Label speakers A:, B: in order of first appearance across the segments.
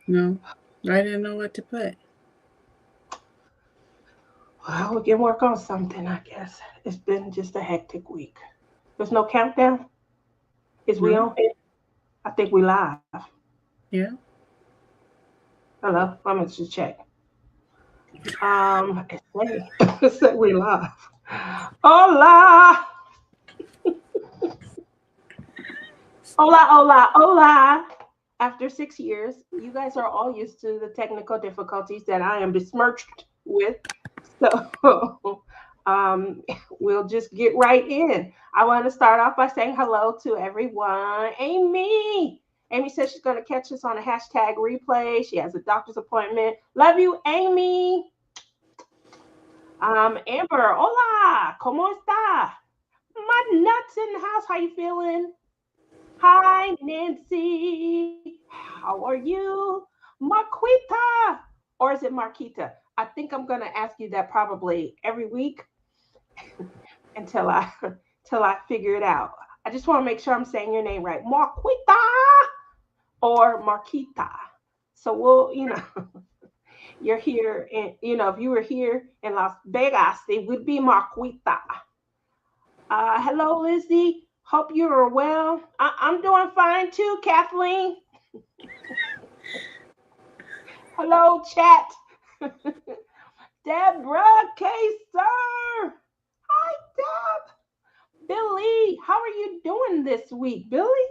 A: No, I didn't know what to put.
B: Well, we can work on something, I guess. It's been just a hectic week. There's no countdown? Is we
A: No,
B: on? I think we live.
A: yeah.
B: Hello? Let me just check. It say we live. Hola! Hola, hola, hola! After 6 years, you guys are all used to the technical difficulties that I am besmirched with. So um, we'll just get right in. I want to start off by saying hello to everyone. Amy. Amy says she's going to catch us on a hashtag replay. She has a doctor's appointment. Love you, Amy. Amber, hola, ¿cómo está? My nuts in the house. How you feeling? Hi, Nancy. How are you? Marquita. Or is it Marquita? I think I'm going to ask you that probably every week until I until I figure it out. I just want to make sure I'm saying your name right. Marquita or Marquita. So you're here and if you were here in Las Vegas, it would be Marquita. Hello, Lizzie. Hope you are well. I'm doing fine too, Kathleen. Hello, chat. Deborah Kaser. Hi, Deb. Billy, how are you doing this week, Billy?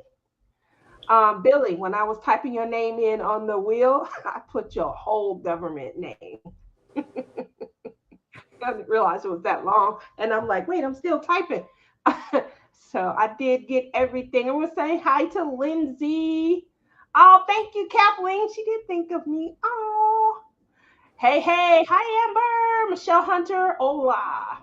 B: Billy, when I was typing your name in on the wheel, I put your whole government name. I didn't realize it was that long. And I'm like, wait, I'm still typing. So I did get everything. I was saying hi to Lindsay. Oh, thank you, Kathleen. She did think of me. Oh, hey, hey. Hi, Amber. Michelle Hunter. Hola.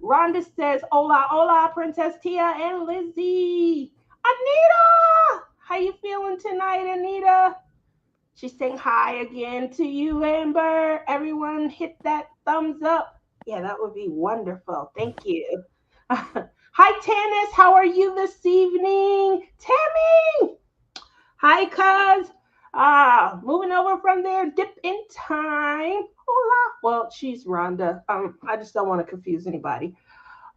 B: Rhonda says, hola, hola, Princess Tia and Lizzie. Anita. How you feeling tonight, Anita? She's saying hi again to you, Amber. Everyone hit that thumbs up. Yeah, that would be wonderful. Thank you. Hi, Tannis. How are you this evening? Tammy. Hi, cuz. Moving over from there, dip in time. Hola. Well, she's Rhonda. I just don't want to confuse anybody.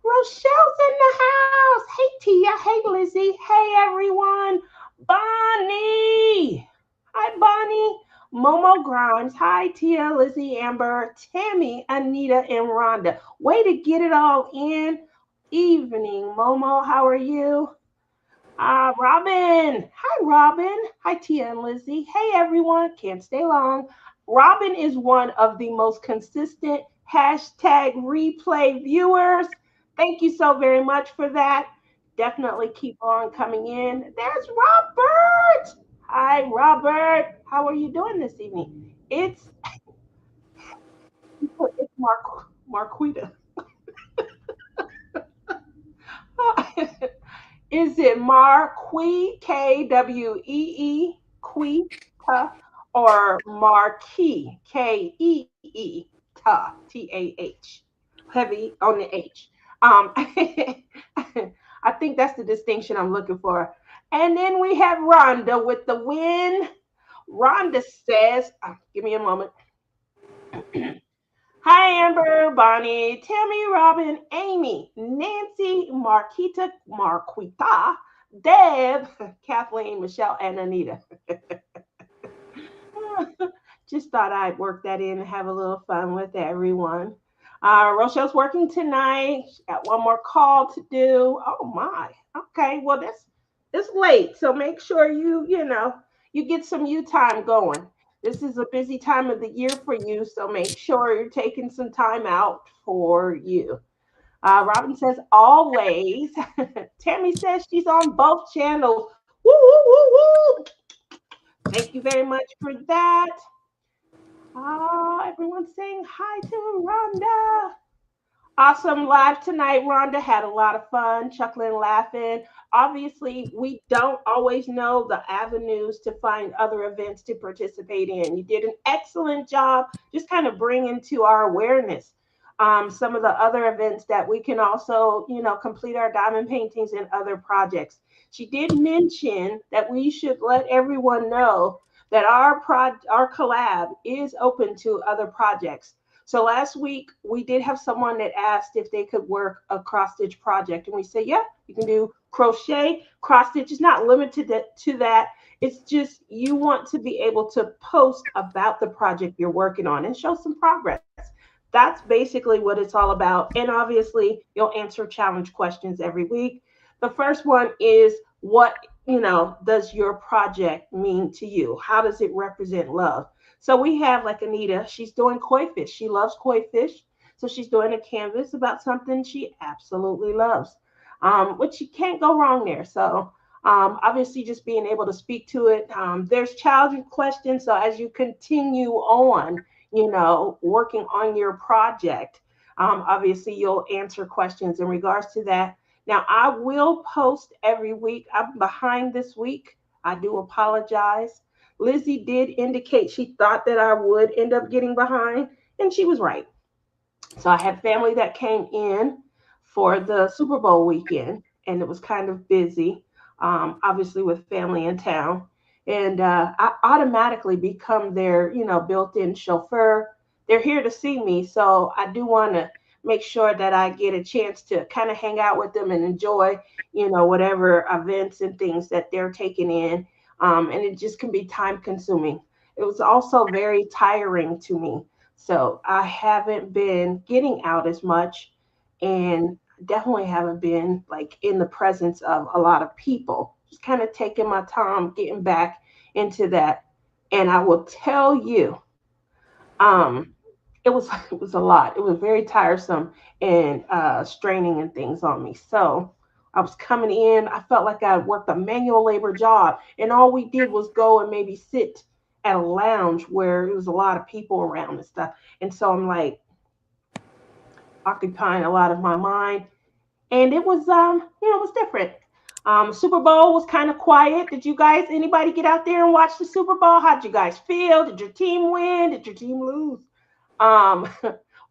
B: Rochelle's in the house. Hey, Tia. Hey, Lizzie. Hey, everyone. Bonnie. Hi, Bonnie. Momo Grimes. Hi, Tia, Lizzie, Amber, Tammy, Anita, and Rhonda. Way to get it all in. Evening, Momo. How are you? Robin. Hi, Robin. Hi, Tia and Lizzie. Hey, everyone. Can't stay long. Robin is one of the most consistent hashtag replay viewers. Thank you so very much for that. Definitely keep on coming in. There's Robert. Hi, Robert. How are you doing this evening? It's it's Marquita. Is it Marquee, Kwee, Quita, or Marquee, Kee, Ta, Tah? Heavy on the H. I think that's the distinction I'm looking for. And then we have Rhonda with the win. Rhonda says, give me a moment. Hi, Amber, Bonnie, Tammy, Robin, Amy, Nancy, Marquita, Deb, Kathleen, Michelle, and Anita. Just thought I'd work that in and have a little fun with everyone. Rochelle's working tonight. She got one more call to do. Oh my. Okay. Well, it's late, so make sure you get some you time going. This is a busy time of the year for you, so make sure you're taking some time out for you. Robin says always. Tammy says she's on both channels. Woo woo woo woo! Thank you very much for that. Everyone's saying hi to Rhonda. Awesome live tonight, Rhonda. Had a lot of fun, chuckling, laughing. Obviously, we don't always know the avenues to find other events to participate in. You did an excellent job just kind of bringing to our awareness some of the other events that we can also, complete our diamond paintings and other projects. She did mention that we should let everyone know that our collab is open to other projects. So last week we did have someone that asked if they could work a cross stitch project, and we said, yeah, you can do crochet. Cross stitch is not limited to that. It's just you want to be able to post about the project you're working on and show some progress. That's basically what it's all about. And obviously, you'll answer challenge questions every week. The first one is, what, does your project mean to you? How does it represent love? So we have, like, Anita, she's doing koi fish. She loves koi fish. So she's doing a canvas about something she absolutely loves, which you can't go wrong there. So obviously, just being able to speak to it. There's challenging questions. So as you continue on, working on your project, obviously you'll answer questions in regards to that. Now, I will post every week. I'm behind this week. I do apologize. Lizzie did indicate she thought that I would end up getting behind, and she was right. So I had family that came in for the Super Bowl weekend, and it was kind of busy, obviously with family in town. And I automatically become their, built-in chauffeur. They're here to see me, so I do want to make sure that I get a chance to kind of hang out with them and enjoy, whatever events and things that they're taking in. And it just can be time consuming. It was also very tiring to me. So I haven't been getting out as much, and definitely haven't been like in the presence of a lot of people. Just kind of taking my time getting back into that. And I will tell you, um, it was a lot. It was very tiresome and straining and things on me. So I was coming in. I felt like I worked a manual labor job, and all we did was go and maybe sit at a lounge where there was a lot of people around and stuff. And so I'm like occupying a lot of my mind, and it was it was different. Super Bowl was kind of quiet. Did you guys, anybody get out there and watch the Super Bowl? How did you guys feel? Did your team win? Did your team lose? Um,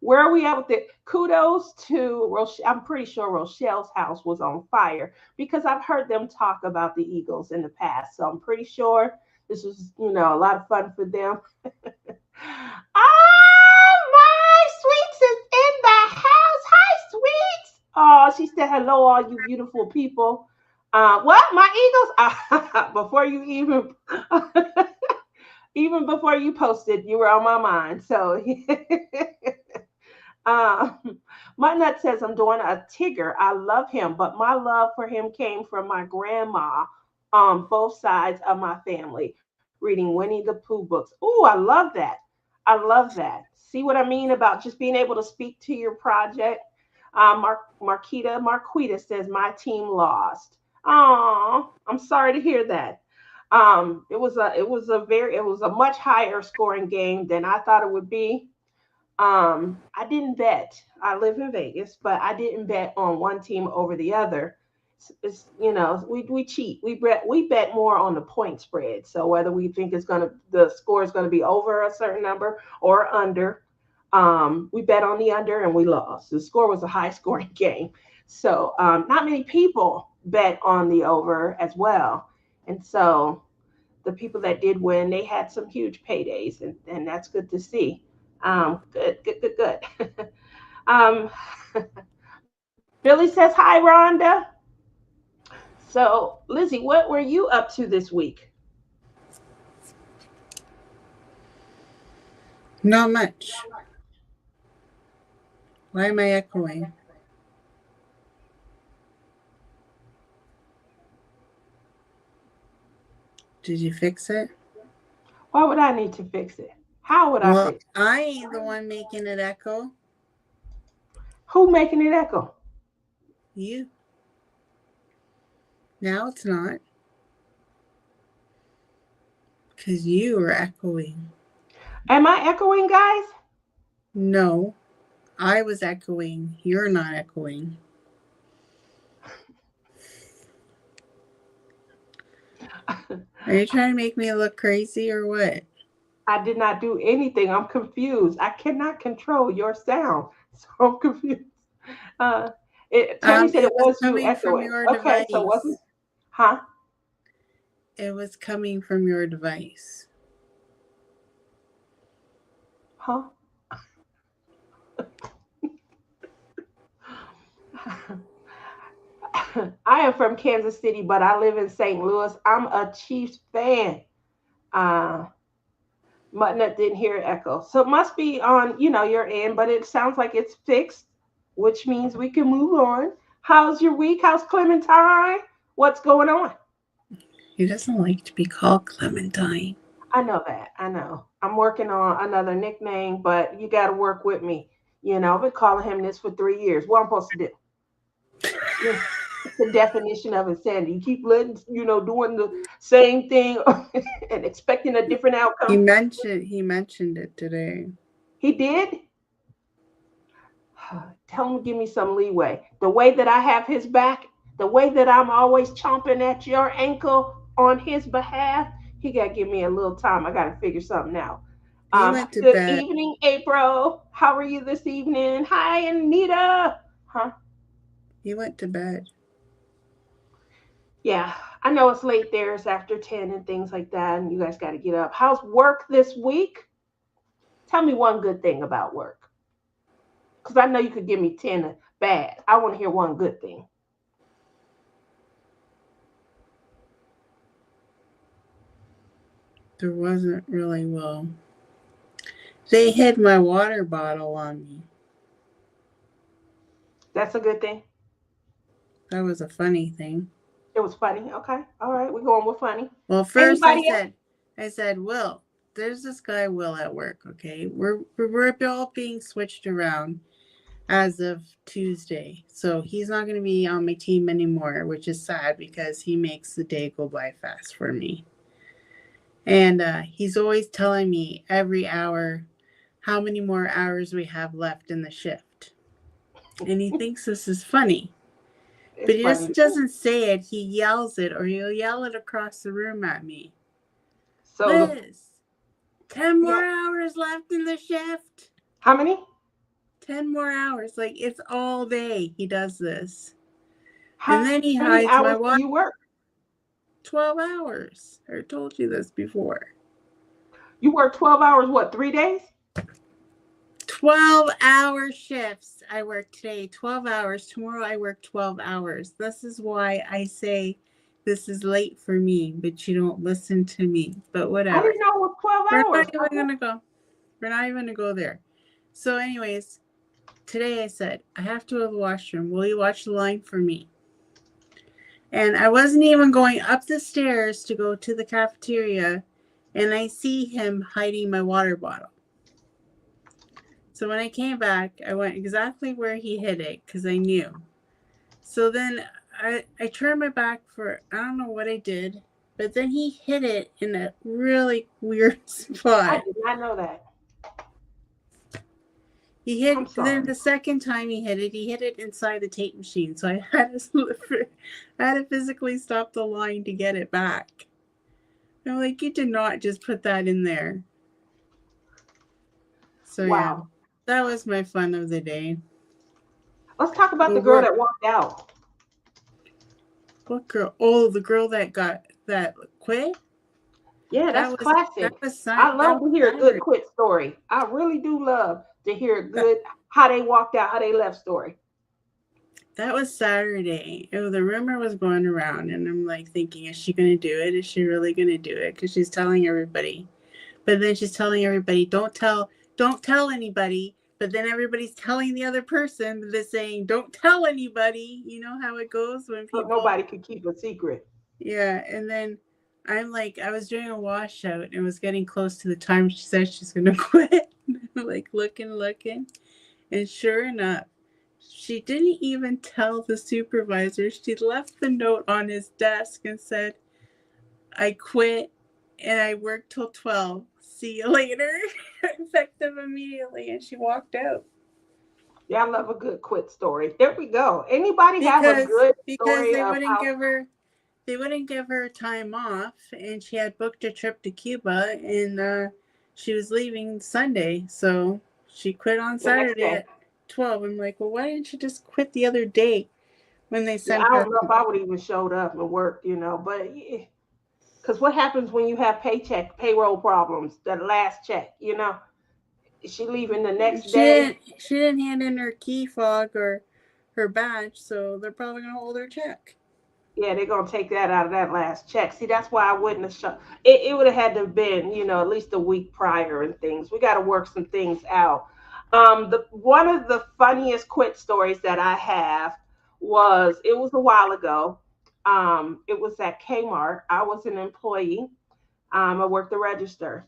B: where are we at with it? Kudos to Rochelle. I'm pretty sure Rochelle's house was on fire because I've heard them talk about the Eagles in the past. So I'm pretty sure this was, a lot of fun for them. Oh, my Sweets is in the house. Hi, Sweets. Oh, she said hello, all you beautiful people. What? My Eagles? Before you even even before you posted, you were on my mind. So, my nut says I'm doing a Tigger. I love him, but my love for him came from my grandma on both sides of my family, reading Winnie the Pooh books. Ooh, I love that. I love that. See what I mean about just being able to speak to your project? Marquita says my team lost. Oh, I'm sorry to hear that. It was a much higher scoring game than I thought it would be. I didn't bet. I live in Vegas, but I didn't bet on one team over the other. We cheat. We bet more on the point spread. So whether we think the score is gonna be over a certain number or under, we bet on the under and we lost. The score was a high scoring game. So not many people bet on the over as well. And so the people that did win, they had some huge paydays, and that's good to see. Good, good, good, good. um, Billy says hi, Rhonda. So, Lizzie, what were you up to this week?
A: Not much. Why am I echoing? Did you fix it?
B: Why would I need to fix it? How would I
A: Well,
B: fix it?
A: I ain't the one making it echo.
B: Who making it echo?
A: You. Now it's not. Because you are echoing.
B: Am I echoing, guys?
A: No, I was echoing. You're not echoing. Are you trying to make me look crazy or what?
B: I did not do anything. I'm confused. I cannot control your sound, so I'm confused. Uh, Tammy said
A: It
B: it
A: was
B: was you
A: coming from
B: echoing.
A: your
B: Okay, so wasn't,
A: device.
B: huh?
A: It was coming from your device.
B: Huh? I am from Kansas City, but I live in St. Louis. I'm a Chiefs fan. Uh, Mutnut didn't hear echo. So it must be on, your end, but it sounds like it's fixed, which means we can move on. How's your week? How's Clementine? What's going on?
A: He doesn't like to be called Clementine.
B: I know that. I know. I'm working on another nickname, but you got to work with me. I've been calling him this for 3 years. What I'm supposed to do? Yeah. It's the definition of insanity. You keep letting, doing the same thing and expecting a different
A: He
B: outcome.
A: mentioned it today.
B: He did. Tell him to give me some leeway. The way that I have his back, the way that I'm always chomping at your ankle on his behalf, he got to give me a little time. I got to figure something out.
A: He went to
B: Good
A: bed.
B: evening, April. How are you this evening? Hi, Anita. Huh?
A: He went to bed.
B: Yeah, I know it's late there. It's after 10 and things like that, and you guys got to get up. How's work this week? Tell me one good thing about work. Because I know you could give me 10 bad. I want to hear one good thing.
A: There wasn't really, well. They hid my water bottle on me.
B: That's a good thing.
A: That was a funny thing.
B: It was funny. Okay. All right. We're going with funny.
A: Well, first
B: Anybody else?
A: I said, Will, there's this guy Will at work, okay? We're all being switched around as of Tuesday. So he's not going to be on my team anymore, which is sad because he makes the day go by fast for me. And he's always telling me every hour how many more hours we have left in the shift. And he thinks this is funny. But he just doesn't say it. He yells it, or he'll yell it across the room at me.
B: So
A: Liz, 10 more hours left in the shift.
B: How many?
A: 10 more hours. Like, it's all day he does this.
B: How
A: And then he
B: many
A: hides
B: hours
A: my
B: do
A: watch.
B: you work?
A: 12 hours. I told you this before.
B: You work 12 hours, what, 3 days?
A: 12-hour shifts. I work today 12 hours. Tomorrow I work 12 hours. This is why I say this is late for me, but you don't listen to me. But whatever.
B: I didn't know it was 12
A: We're
B: hours.
A: not even gonna go. We're not even gonna go there. So, anyways, today I said, I have to go to the washroom. Will you watch the line for me? And I wasn't even going up the stairs to go to the cafeteria, and I see him hiding my water bottle. So when I came back, I went exactly where he hid it because I knew. So then I turned my back for, I don't know what I did, but then he hid it in a really weird spot.
B: I did not know that.
A: He hid, then the second time he hid it inside the tape machine. So I had to physically stop the line to get it back. I'm like, you did not just put that in there. So wow. Yeah, that was my fun of the day.
B: Let's talk about the girl that walked out.
A: What girl? Oh, the girl that quit?
B: Yeah, that's classic. I love to hear a good quit story. I really do love to hear a good how they walked out, how they left story.
A: That was Saturday. The rumor was going around, and I'm like thinking, is she going to do it? Is she really going to do it? Because she's telling everybody. But then she's telling everybody, don't tell anybody. But then everybody's telling the other person, they're saying, don't tell anybody. You know how it goes when people...
B: Nobody can keep a secret.
A: Yeah, and then I'm like, I was doing a washout and it was getting close to the time she said she's going to quit. Like looking. And sure enough, she didn't even tell the supervisor. She left the note on his desk and said, I quit and I worked till 12. See you later. Effective immediately. And she walked out.
B: Yeah, I love a good quit story. There we go. Anybody have a good story?
A: Because they wouldn't give her time off, and she had booked a trip to Cuba, and she was leaving Sunday, so she quit on Saturday at 12. I'm like, well, why didn't you just quit the other day when they sent her?
B: I don't know if I would even showed up and worked, but because what happens when you have payroll problems, that last check, Is she leaving the next
A: She
B: day?
A: didn't. She didn't hand in her key fog or her badge, so they're probably gonna hold her check.
B: Yeah, they're gonna take that out of that last check. See, that's why I wouldn't have shut. It would have had to have been, at least a week prior and things. We got to work some things out. The one of the funniest quit stories that I have was it was a while ago. It was at Kmart. I was an employee. I worked the register,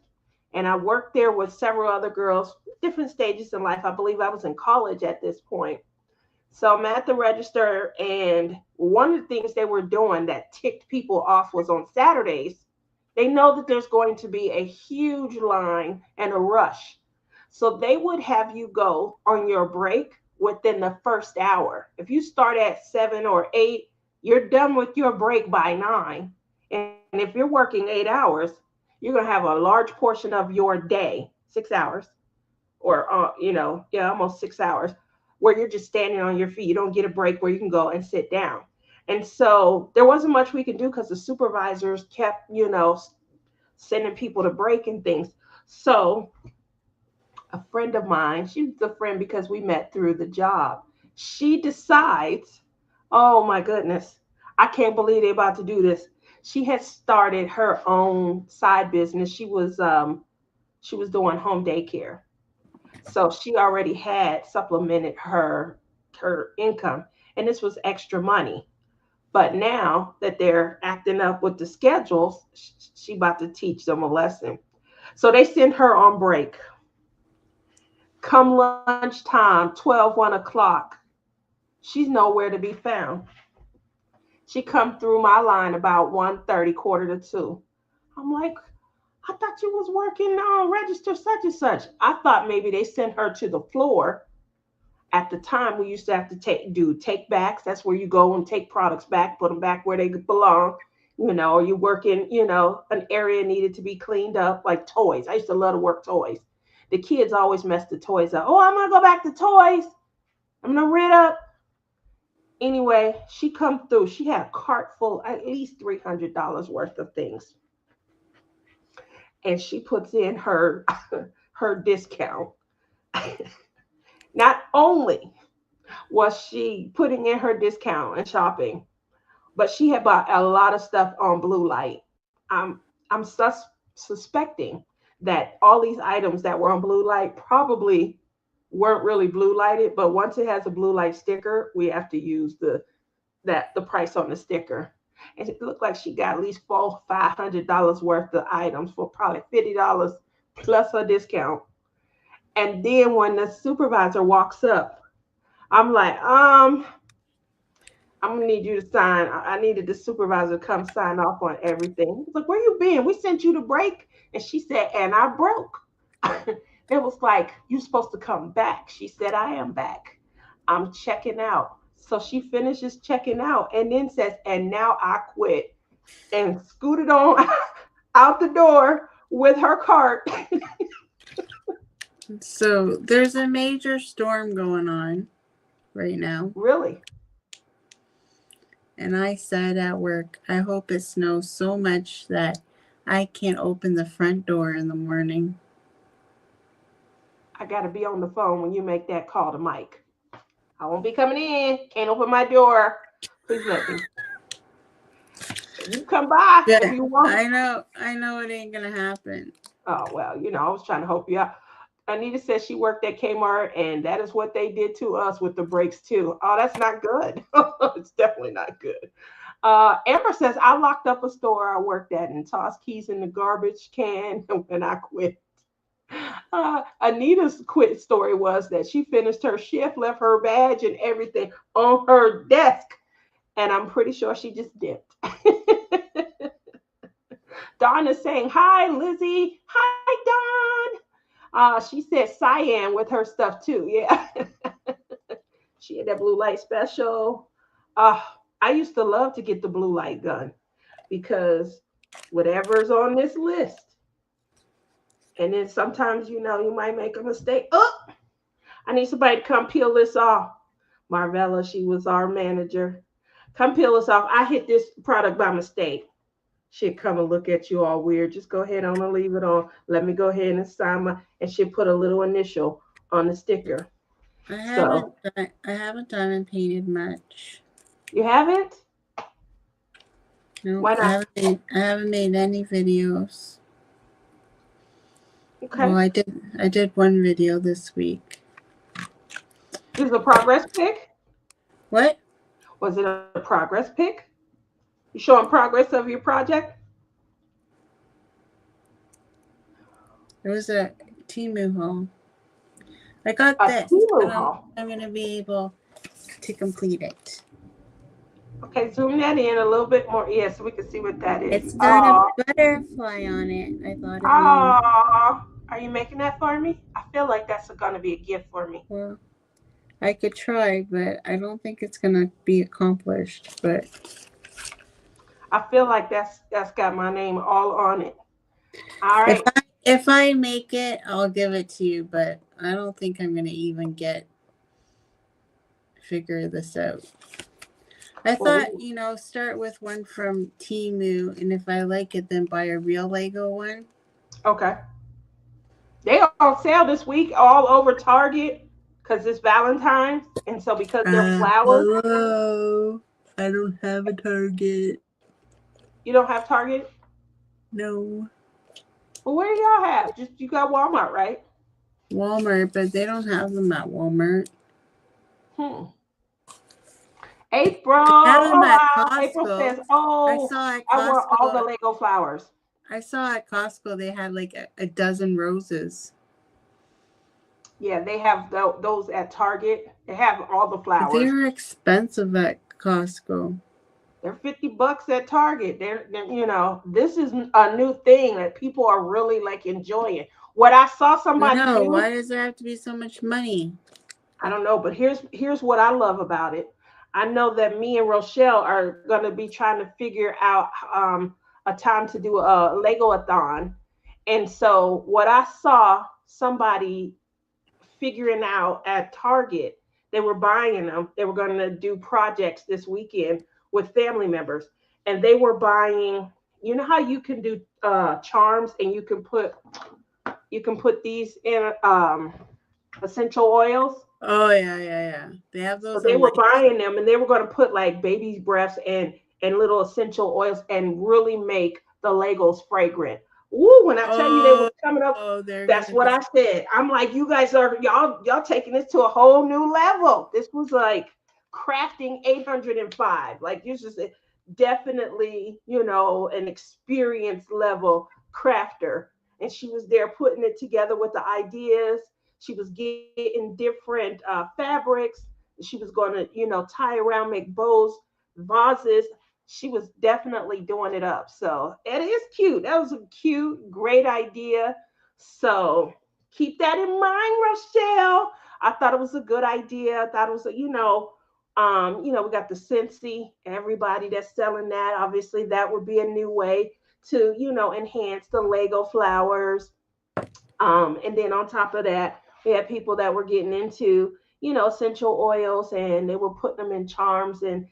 B: and I worked there with several other girls, different stages in life. I believe I was in college at this point. So I'm at the register, and one of the things they were doing that ticked people off was on Saturdays, they know that there's going to be a huge line and a rush. So they would have you go on your break within the first hour. If you start at 7 or 8, you're done with your break by 9. And if you're working 8 hours, you're going to have a large portion of your day, 6 hours, or yeah, almost 6 hours, where you're just standing on your feet. You don't get a break where you can go and sit down. And so there wasn't much we could do because the supervisors kept, sending people to break and things. So a friend of mine, she was a friend because we met through the job. She decides, oh my goodness, I can't believe they're about to do this. She had started her own side business. She was doing home daycare. So she already had supplemented her income, and this was extra money. But now that they're acting up with the schedules, she about to teach them a lesson. So they send her on break. Come lunchtime, 12, 1 o'clock, she's nowhere to be found. She come through my line about 1:30, quarter to 2. I'm like, I thought you was working on register such and such. I thought maybe they sent her to the floor. At the time, we used to have to take backs. That's where you go and take products back, put them back where they belong. Or you work in, an area needed to be cleaned up, like toys. I used to love to work toys. The kids always mess the toys up. Oh, I'm gonna go back to toys. I'm gonna rid up. Anyway, she come through. She had a cart full, at least $300 worth of things, and she puts in her her discount. Not only was she putting in her discount and shopping, but she had bought a lot of stuff on blue light. I'm suspecting that all these items that were on blue light probably weren't really blue lighted, but once it has a blue light sticker, we have to use the price on the sticker. And it looked like she got at least $400-500 worth of items for probably $50 plus her discount. And then when the supervisor walks up, I'm like, I'm gonna need you to sign. I needed the supervisor to come sign off on everything. He's like, where you been? We sent you to break. And she said, and I broke. It was like, you supposed to come back. She said, I am back. I'm checking out. So she finishes checking out and then says, and now I quit. And scooted on out the door with her cart.
A: So there's a major storm going on right now.
B: Really?
A: And I said at work, I hope it snows so much that I can't open the front door in the morning.
B: I got to be on the phone when you make that call to Mike. I won't be coming in. Can't open my door. Please let me. You come by if you want.
A: I know it ain't gonna happen.
B: Oh, well, I was trying to help you out. Anita says she worked at Kmart, and that is what they did to us with the breaks, too. Oh, that's not good. It's definitely not good. Amber says, I locked up a store I worked at and tossed keys in the garbage can when I quit. Anita's quit story was that she finished her shift, left her badge and everything on her desk, and I'm pretty sure she just dipped. Dawn is saying, hi, Lizzie. Hi, Dawn. She said cyan with her stuff too. Yeah. She had that blue light special. I used to love to get the blue light gun because whatever's on this list, and then sometimes you might make a mistake. Oh, I need somebody to come peel this off. Marvella, she was our manager. Come peel this off. I hit this product by mistake. she'd come and look at you all weird. Just go ahead on and leave it on. Let me go ahead and sign my, and she'd put a little initial on the sticker. So
A: I haven't done and painted much.
B: you haven't?
A: Nope,
B: Why not?
A: I haven't made any videos.
B: Okay.
A: Well, I did one video this week.
B: This is a progress pic.
A: What?
B: Was it a progress pic? You showing progress of your project?
A: It was a Temu haul. I got
B: A
A: this. I
B: Temu
A: don't know if
B: haul.
A: I'm gonna be able to complete it.
B: Okay, zoom that in a little bit more. Yeah, so we can see what that is.
A: It's got a
B: Oh,
A: butterfly on it. I thought of you.
B: oh, are you making that for me? I feel like that's gonna be a gift for me.
A: Well, I could try, but I don't think it's gonna be accomplished. But
B: I feel like that's got my name all on it. All right.
A: if I make it, I'll give it to you. But I don't think I'm gonna even figure this out. I
B: Well,
A: thought, start with one from Temu, and if I like it, then buy a real Lego one.
B: okay. They are on sale this week all over Target because it's Valentine's, and so because they're flowers,
A: Hello. I don't have a Target.
B: you don't have Target.
A: No.
B: Well, where do y'all have? Just you got Walmart, right?
A: Walmart, but they don't have them at Walmart.
B: Hmm. April.
A: They have them
B: Oh
A: at
B: wow. April says,
A: Costco. I
B: "Oh,
A: saw at
B: I want all the
A: Costco.
B: Lego flowers."
A: I saw at Costco they had like a dozen roses.
B: Yeah, they have those at Target. They have all the
A: But
B: flowers.
A: they're expensive at Costco.
B: They're $50 at Target. This is a new thing that people are really like enjoying. What I saw
A: I
B: somebody
A: know.
B: do,
A: Why does there have to be so much money?
B: I don't know, but here's what I love about it. I know that me and Rochelle are gonna be trying to figure out a time to do a Lego-a-thon. And so what I saw somebody figuring out at Target, they were buying them. They were going to do projects this weekend with family members, and they were buying. You know how you can do charms, and you can put these in essential oils.
A: Oh yeah. They have
B: So
A: those
B: they
A: on
B: were
A: Lego.
B: buying them, and they were going to put like baby's breaths and little essential oils, and really make the Legos fragrant. Ooh, when I tell you they were coming up,
A: They're
B: that's
A: gonna
B: what
A: be.
B: I said. I'm like, you guys are y'all taking this to a whole new level. This was like crafting 805. Like this is definitely, an experienced level crafter. And she was there putting it together with the ideas. She was getting different fabrics. She was going to, tie around, make bows, vases. She was definitely doing it up. So it is cute. That was a cute, great idea. So keep that in mind, Rochelle. I thought it was a good idea. I thought it was, we got the Scentsy, everybody that's selling that. Obviously, that would be a new way to, enhance the Lego flowers. And then on top of that, we had people that were getting into, essential oils, and they were putting them in charms and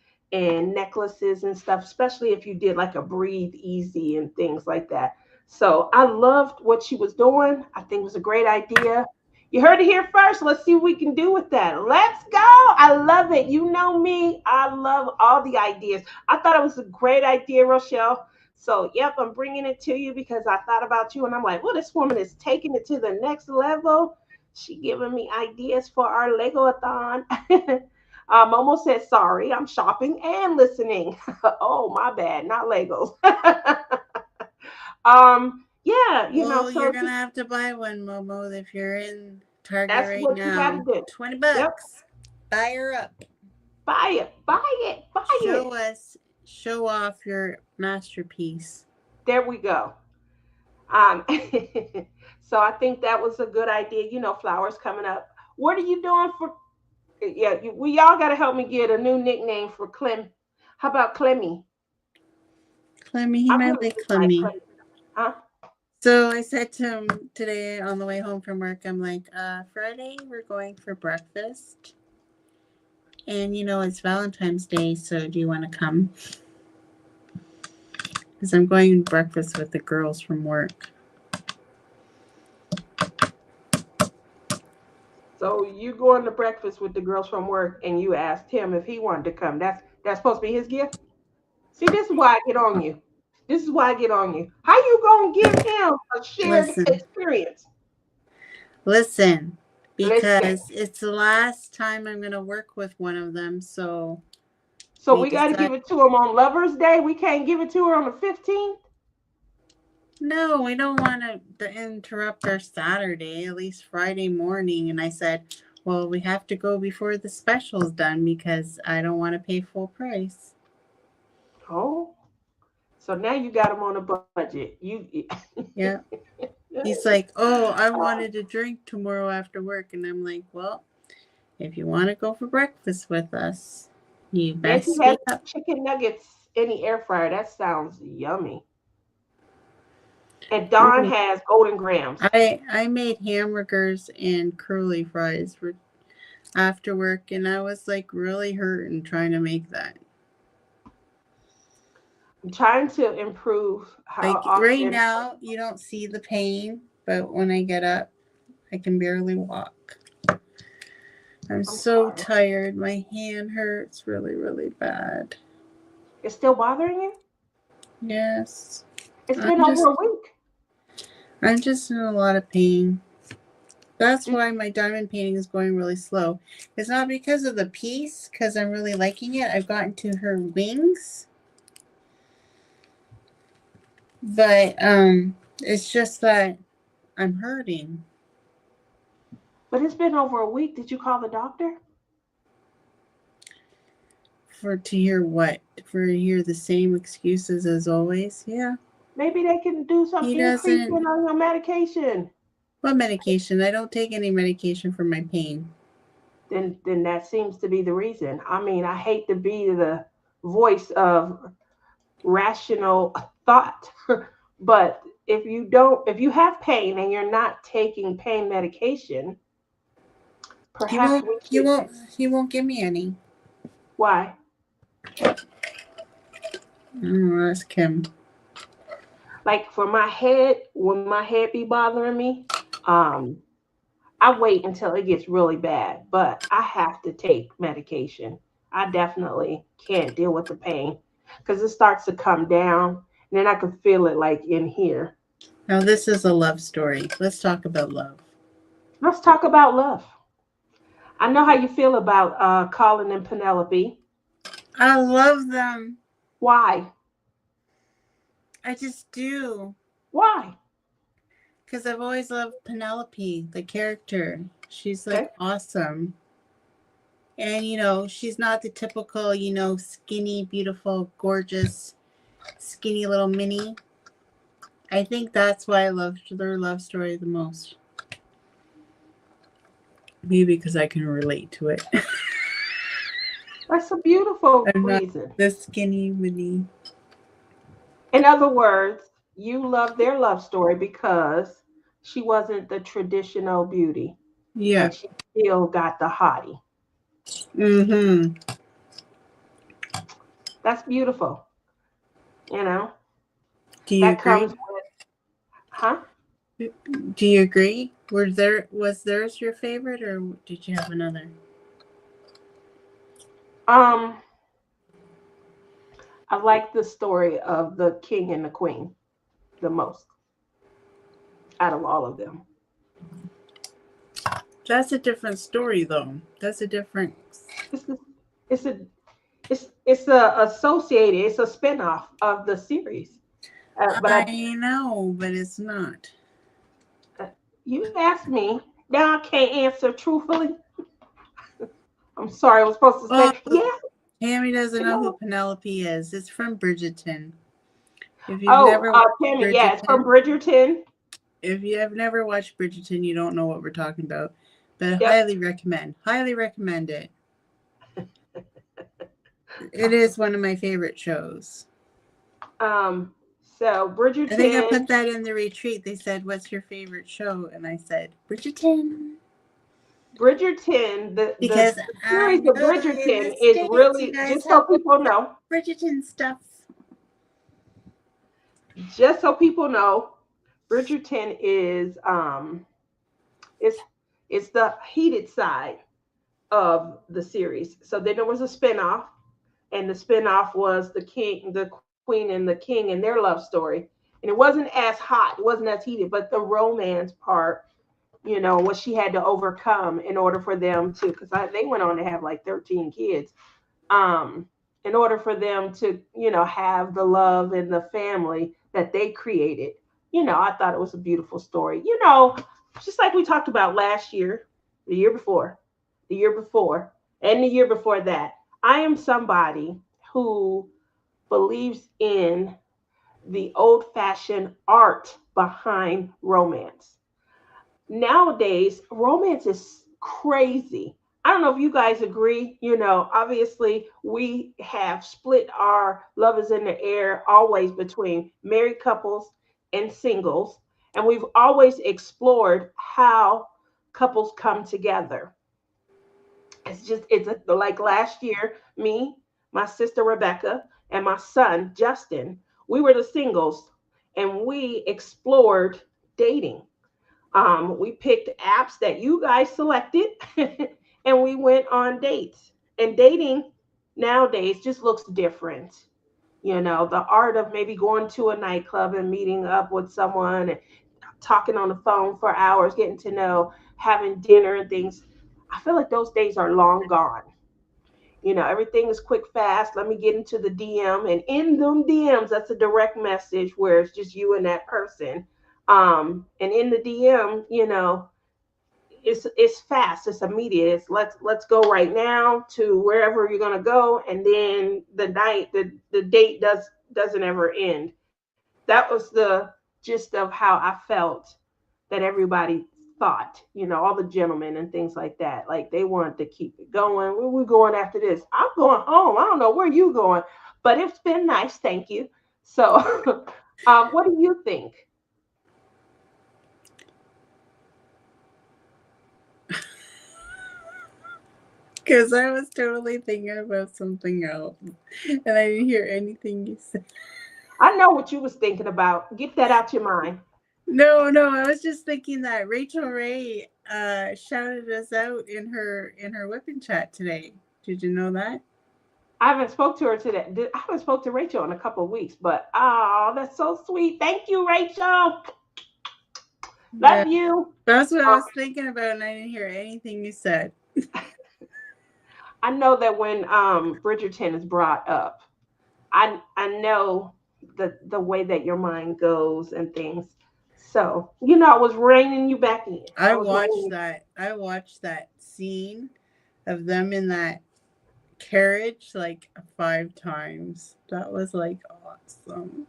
B: necklaces and stuff, especially if you did like a breathe easy and things like that. So I loved what she was doing. I think it was a great idea. You heard it here first. Let's see what we can do with that. Let's go. I love it. You know me. I love all the ideas. I thought it was a great idea, Rochelle. So, yep, I'm bringing it to you because I thought about you, and I'm like, well, this woman is taking it to the next level. She giving me ideas for our Lego-a-thon. Momo says, sorry, I'm shopping and listening. Oh, my bad, not Legos. Yeah,
A: Well,
B: so
A: you're gonna have to buy one, Momo, if you're in Target
B: that's
A: right
B: what you got to
A: now.
B: do. Yep,
A: $20. Buy her up.
B: buy it, buy it, buy it.
A: Show off your masterpiece.
B: There we go. Um, so I think that was a good idea. Flowers coming up. What are you doing for? Yeah, we all got to help me get a new nickname for Clem. How about Clemmy?
A: Clemmy, he
B: I
A: might
B: really
A: like
B: just like
A: Clemmy.
B: Clemmy. Huh?
A: So I said to him today on the way home from work, I'm like, Friday we're going for breakfast. And it's Valentine's Day, so do you want to come? because I'm going to breakfast with the girls from work.
B: So you going to breakfast with the girls from work, and you asked him if he wanted to come. That's supposed to be his gift. See, this is why I get on you. This is why I get on you. How you gonna give him a shared
A: Listen,
B: experience?
A: listen,
B: Listen.
A: because it's the last time I'm going to work with one of them. So
B: So
A: we
B: we got to
A: decided,
B: give it to him on Lover's Day. We can't give it to her on the 15th.
A: no, we don't want to interrupt our Saturday, at least Friday morning. And I said, well, we have to go before the special's done because I don't want to pay full price.
B: Oh, so now you got him on a budget. You.
A: Yeah. He's like, oh, I wanted a drink tomorrow after work. And I'm like, well, if you want to go for breakfast with us, you
B: And
A: best
B: he has
A: speak up.
B: chicken nuggets in the air fryer. That sounds yummy. And Don has golden grams.
A: I made hamburgers and curly fries for after work, and I was like really hurting trying to make that.
B: I'm trying to improve how
A: Like right
B: often.
A: now, you don't see the pain, but when I get up, I can barely walk. I'm
B: I'm
A: so
B: sorry.
A: tired. My hand hurts really, really bad.
B: It's still bothering you?
A: Yes.
B: It's
A: I'm
B: been
A: just
B: over a week.
A: I'm just in a lot of pain. That's
B: Did,
A: why my diamond painting is going really slow. It's not because of the piece, because I'm really liking it. I've gotten to her wings, but it's just that I'm hurting.
B: but it's been over a week. Did you call the doctor?
A: For to hear what? For to hear the same excuses as always? Yeah.
B: Maybe they can do some
A: He
B: increasing
A: doesn't.
B: on your medication.
A: What medication? I don't take any medication for my pain.
B: Then that seems to be the reason. I mean, I hate to be the voice of rational thought, but if you have pain and you're not taking pain medication,
A: He
B: perhaps
A: won't.
B: we
A: He
B: should.
A: won't. He won't give me any.
B: Why?
A: Ask him.
B: Like for my head, when my head be bothering me, um, I wait until it gets really bad, but I have to take medication. I definitely can't deal with the pain because it starts to come down, and then I can feel it like in here.
A: Now this is a love story. Let's talk about love.
B: Let's talk about love. I know how you feel about Colin and Penelope.
A: I love them.
B: Why?
A: I just do.
B: Why?
A: Because I've always loved Penelope, the character. She's like
B: Okay.
A: awesome. And, she's not the typical, skinny, beautiful, gorgeous, skinny little Minnie. I think that's why I loved their love story the most. Maybe because I can relate to it.
B: That's a beautiful
A: I'm not
B: reason.
A: the skinny Minnie.
B: In other words, you love their love story because she wasn't the traditional beauty
A: Yeah.
B: and she still got the hottie.
A: Mm-hmm.
B: That's beautiful. You know,
A: Do you
B: that
A: agree?
B: comes with, huh?
A: Do you agree? Was theirs your favorite, or did you have another?
B: Um, I like the story of the king and the queen the most out of all of them.
A: That's a different story, though. That's a different.
B: It's a, it's a, it's a associated. It's a spinoff of the series. But
A: I know, but it's not.
B: uh, you asked me. Now I can't answer truthfully. I'm sorry. I was supposed to
A: Oh,
B: say yeah.
A: Tammy doesn't
B: You
A: know who
B: know.
A: Penelope is. It's from Bridgerton. If you've
B: Oh,
A: never watched
B: Tammy. Yeah, it's from
A: Bridgerton,
B: Bridgerton.
A: if you have never watched Bridgerton, you don't know what we're talking about. But I
B: Yep.
A: highly recommend. Highly recommend it. It is one of my favorite shows.
B: Um. So
A: I think I
B: Bridgerton.
A: put that in the retreat. They said, "What's your favorite show?" And I said, "Bridgerton."
B: Bridgerton. The
A: Because I
B: series of
A: know in
B: Bridgerton
A: the
B: is
A: States you
B: really
A: guys
B: just so
A: have
B: people know.
A: Bridgerton stuff.
B: Just so people know, Bridgerton is it's the heated side of the series. So then there was a spinoff, and the spinoff was the queen, and the king and their love story. And it wasn't as hot, it wasn't as heated, but the romance part, what she had to overcome in order for them to, because they went on to have like 13 kids, um, in order for them to, have the love and the family that they created. I thought it was a beautiful story. Just like we talked about last year, the year before, the year before, and the year before that. I am somebody who believes in the old fashioned art behind romance. Nowadays, romance is crazy. I don't know if you guys agree. Obviously, we have split our love is in the air always between married couples and singles. And we've always explored how couples come together. Like last year, me, my sister Rebecca, and my son Justin, we were the singles, and we explored dating. We picked apps that you guys selected, and we went on dates. And dating nowadays just looks different. The art of maybe going to a nightclub and meeting up with someone and talking on the phone for hours, getting to know, having dinner and things. I feel like those days are long gone. Everything is quick, fast. Let me get into the DM, and in them DMs, that's a direct message where it's just you and that person. And in the DM, it's fast, it's immediate. It's let's go right now to wherever you're gonna go, and then the date doesn't ever end. That was the gist of how I felt that everybody thought, all the gentlemen and things like that. Like they wanted to keep it going. Where we going after this? I'm going home. I don't know where you going, but it's been nice. Thank you. So, what do you think?
A: Because I was totally thinking about something else, and I didn't hear anything you said.
B: I know what you was thinking about. Get that out your mind.
A: No, no, I was just thinking that Rachel Ray shouted us out in her whipping chat today. Did you know that?
B: I haven't spoke to her today. I haven't spoke to Rachel in a couple of weeks, but oh, that's so sweet. Thank you, Rachel.
A: Yeah,
B: Love you.
A: that's what I
B: Uh,
A: was thinking about, and I didn't hear anything you said.
B: I know that when Bridgerton is brought up, I know the way that your mind goes and things. So I was reining you back in. I was reining.
A: I watched that scene of them in that carriage like 5 times. That was like awesome.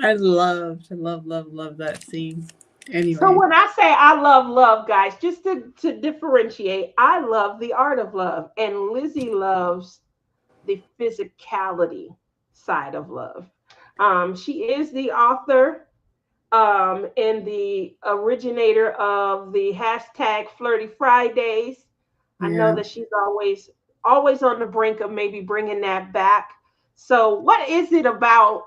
A: I loved, love, love, love that scene.
B: So
A: Anyway,
B: when I say I love love, guys, just to differentiate, I love the art of love, and Lizzie loves the physicality side of love. She is the author and the originator of the hashtag Flirty Fridays. I know
A: yeah.
B: that she's always on the brink of maybe bringing that back. So, what is it about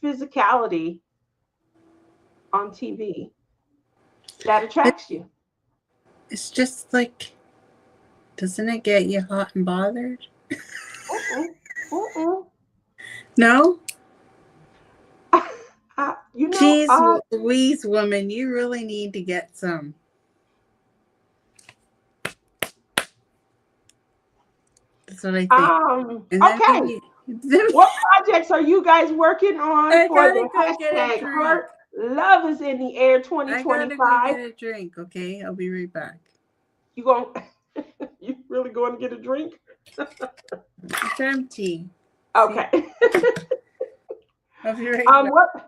B: physicality on TV that
A: It,
B: attracts you?
A: it's just like, doesn't it get you hot and bothered?
B: Mm-mm, mm-mm.
A: No?
B: You know,
A: Jeez Louise, woman, you really need to get some. That's what I think. And then
B: okay.
A: maybe, then
B: What projects are you guys working on
A: I
B: for
A: gotta
B: the
A: go get a
B: hashtag
A: drink.
B: Her Love is in the Air
A: I gotta go
B: 2025?
A: get a drink, okay? I'll be right back.
B: You going you really going to get a drink?
A: It's empty. See?
B: Okay.
A: I'll be right back.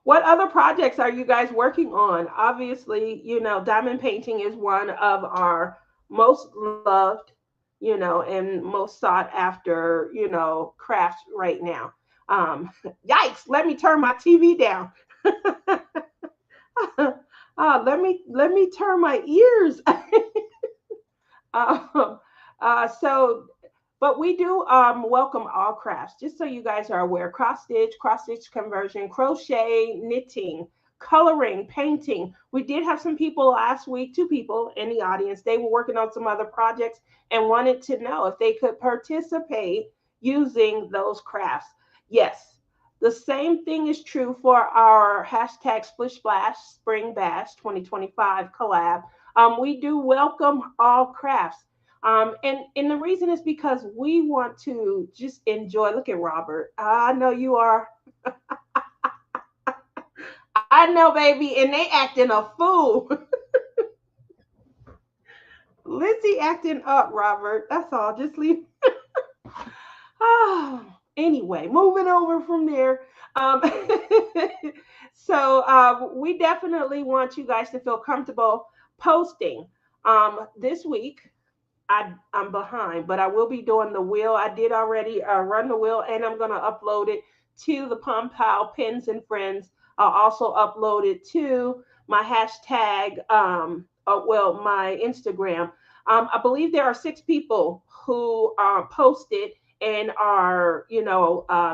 B: What other projects are you guys working on? Obviously, diamond painting is one of our most loved, and most sought after, crafts right now. Um, Yikes! Let me turn my TV down. Let me turn my ears. um, so But we do welcome all crafts, just so you guys are aware. Cross stitch conversion, crochet, knitting, coloring, painting. We did have some people last week, two people in the audience. They were working on some other projects and wanted to know if they could participate using those crafts. Yes, the same thing is true for our hashtag Splish Splash Spring Bash 2025 collab. We do welcome all crafts. And the reason is because we want to just enjoy. Look at Robert. I know you are. I know, baby. And they acting a fool. Lizzie acting up, Robert. That's all. Just leave. Oh, anyway, moving over from there. Um, so we definitely want you guys to feel comfortable posting. This week, I'm behind, but I will be doing the wheel. I did already run the wheel, and I'm going to upload it to the Pum Pal Pins and Friends. I'll also upload it to my hashtag, my Instagram. I believe there are 6 people who posted and are,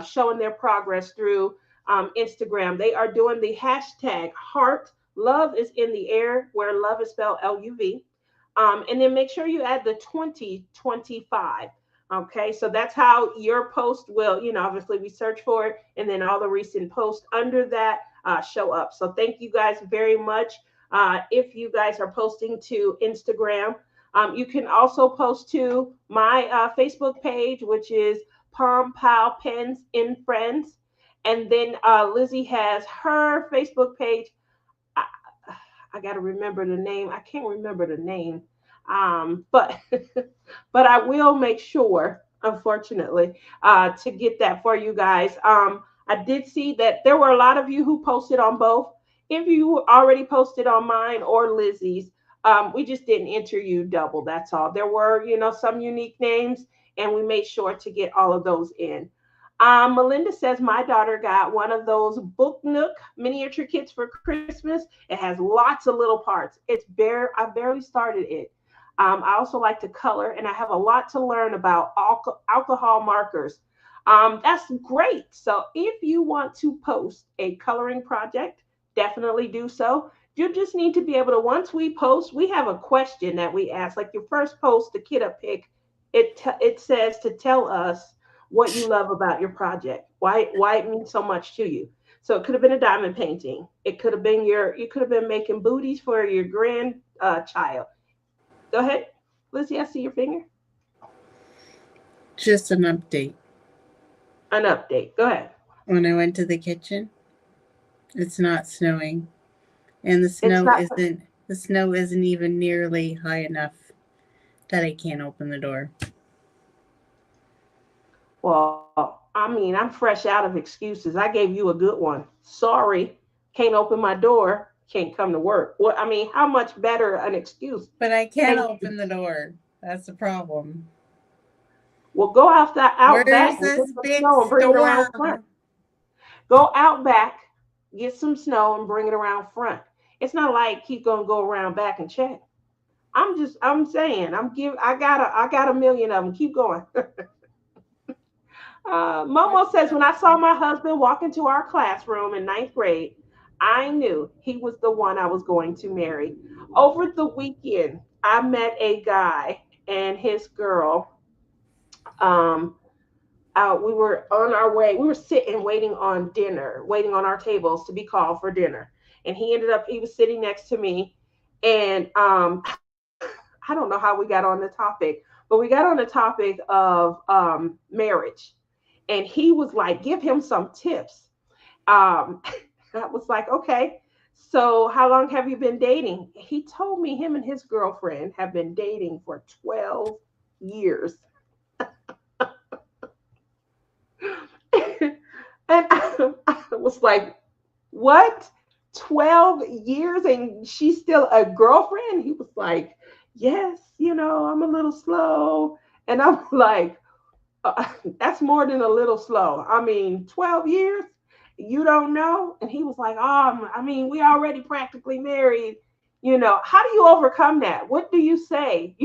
B: showing their progress through Instagram. They are doing the hashtag heart. Love is in the air, where love is spelled LUV. And then make sure you add the 2025. Okay, so that's how your post will, obviously we search for it, and then all the recent posts under that show up. So thank you guys very much. If you guys are posting to Instagram, you can also post to my Facebook page, which is Palm Pal Pens in Friends. And then Lizzie has her Facebook page. I, I got to remember the name. I can't remember the name. But but I will make sure, unfortunately, to get that for you guys. I did see that there were a lot of you who posted on both. If you already posted on mine or Lizzie's, we just didn't enter you double. That's all. There were, some unique names, and we made sure to get all of those in. Melinda says my daughter got one of those Book Nook miniature kits for Christmas. It has lots of little parts. I barely started it. I also like to color, and I have a lot to learn about alcohol markers. That's great. So if you want to post a coloring project, definitely do so. You just need to be able to, once we post, we have a question that we ask. Like your first post, the kid up pick, it says to tell us what you love about your project, why it means so much to you. So it could have been a diamond painting. It could have been you could have been making booties for your grandchild. Go ahead, Lizzie. I see your finger.
A: Just an update.
B: An update. Go ahead.
A: When I went to the kitchen, it's not snowing, and
B: It's not.
A: the snow isn't even nearly high enough that I can't open the door.
B: Well, I mean, I'm fresh out of excuses. I gave you a good one. Sorry, can't open my door. Can't come to work. Well, I mean, how much better an excuse
A: But I can't
B: can you?
A: open the door. That's the problem.
B: Well, go out back
A: Where's
B: and get
A: this
B: some
A: big
B: snow and bring it around front.
A: storm?
B: Go out back, get some snow and bring it around front. It's not like he's gonna go around back and check. I'm saying, I got a million of them. Keep going. Momo says, when I saw my husband walk into our classroom in ninth grade, I knew he was the one I was going to marry. Over the weekend, I met a guy and his girl. Um, we were on our way. We were sitting, waiting on dinner, waiting on our tables to be called for dinner. And he was sitting next to me. And I don't know how we got on the topic, but we got on the topic of marriage. And he was like, give him some tips. Um, I was like, okay. So how long have you been dating? He told me him and his girlfriend have been dating for 12 years. And I was like, what? 12 years and she's still a girlfriend? He was like, yes, I'm a little slow. And I'm like, that's more than a little slow. I mean, 12 years, you don't know? And he was like, oh, I mean, we already practically married. How do you overcome that? What do you say?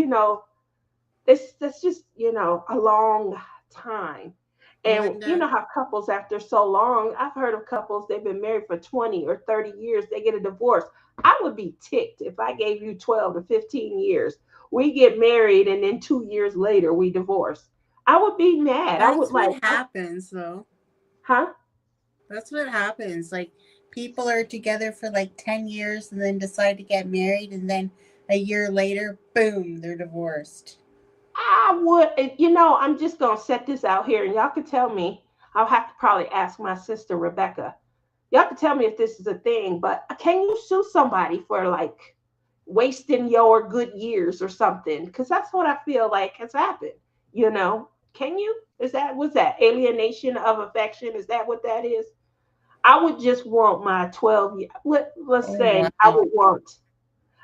B: that's just, a long time. And you
A: Melinda,
B: know how couples, after so long, I've heard of couples, they've been married for 20 or 30 years, they get a divorce. I would be ticked if I gave you 12 to 15 years. We get married and then 2 years later we divorce. I would be mad. I would
A: that's
B: like,
A: what happens though.
B: huh?
A: That's what happens. Like people are together for like 10 years and then decide to get married and then a year later, boom, they're divorced.
B: I would, I'm just going to set this out here and y'all can tell me. I'll have to probably ask my sister, Rebecca. Y'all can tell me if this is a thing, but can you sue somebody for like wasting your good years or something? Because that's what I feel like has happened. Can you? Was that alienation of affection? Is that what that is? I would just want my 12 year. Let's
A: Oh,
B: say I
A: wow.
B: would want.